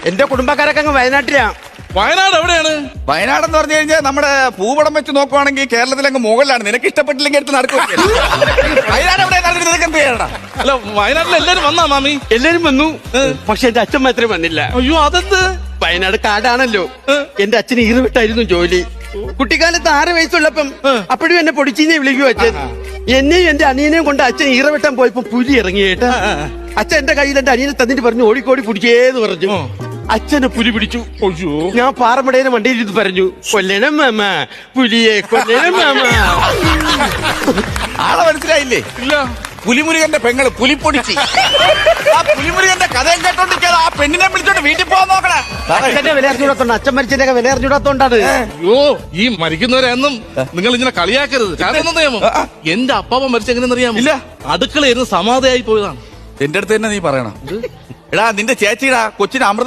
എന്റെ കുടുംബക്കാരൊക്കെ അങ്ങ് വയനാട്ടിലാ. വയനാട് എവിടെയാണ്? വയനാട് എന്ന് പറഞ്ഞു കഴിഞ്ഞാൽ നമ്മുടെ ഭൂപടം വെച്ച് നോക്കുവാണെങ്കിൽ കേരളത്തിലങ്ങ് മുകളിലാണ്. നിനക്ക് ഇഷ്ടപ്പെട്ടില്ലെങ്കിൽ എടുത്ത് നടക്കുക. വയനാട് എവിടെ നിനക്ക് എന്ത് ചെയ്യണം? അല്ല, വയനാട്ടിൽ എല്ലാരും വന്നാ മാമി? എല്ലാരും വന്നു, പക്ഷെ എന്റെ അച്ഛൻ മാത്രമേ വന്നില്ല. അയ്യോ, അതെന്ത്? വയനാട് കാടാണല്ലോ. എന്റെ അച്ഛന് ഈറുവിട്ടായിരുന്നു ജോലി. കുട്ടിക്കാലത്ത് 6 വയസ്സുള്ളപ്പം അപ്പോഴും എന്നെ പൊടിച്ചീനെ വിളിക്കും അച്ഛൻ. എന്നെയും എന്റെ അനിയനെയും കൊണ്ട് അച്ഛൻ ഈറവെട്ടാൻ പോയപ്പോ പുലി ഇറങ്ങിയേട്ടാ. അച്ഛൻ എന്റെ കയ്യിൽ എന്റെ അനിയനെ തന്നിട്ട് പറഞ്ഞു ഓടിക്കോടി പിടിച്ചേന്ന് പറഞ്ഞു. അച്ഛനെ പുലി പിടിച്ചു. ഞാൻ പാറമടേനെ വണ്ടിയിൽ ഇരുന്ന് പറഞ്ഞു, കൊല്ലണം മാമ, പുലിയെ കൊല്ലണം മാമ. ആളെ മനസ്സിലായില്ലേ? ഇല്ല. പുലിമുരുകന്റെ പെങ്ങള് പുലിപ്പൊടിച്ച്. ആ പുലിമുരുകന്റെ കഥയും കേട്ടോണ്ടിരിക്കാതെ ആ പെണ്ണിനെ വിളിച്ചോണ്ട് വീട്ടിൽ പോകാൻ നോക്കണേ. അച്ഛന്റെ വില അറിഞ്ഞൂടാത്തോണ്ട്, അച്ഛൻ മരിച്ചതിന്റെ വില അറിഞ്ഞൂടാത്തോണ്ടാണ്. അയ്യോ, ഈ മരിക്കുന്നവരെന്നും നിങ്ങൾ ഇങ്ങനെ കളിയാക്കരുത്. കാരണം നിയമം, എന്റെ അപ്പാപ്പ മരിച്ചെങ്ങനെയെന്നറിയാമോ? ഇല്ല. അടുക്കളയിരുന്ന് സമാധിയായി പോയതാണ്. എന്റെ അടുത്ത് തന്നെ നീ പറയണം. എടാ, നിന്റെ ചേച്ചിടാ കൊച്ചിന് അമൃത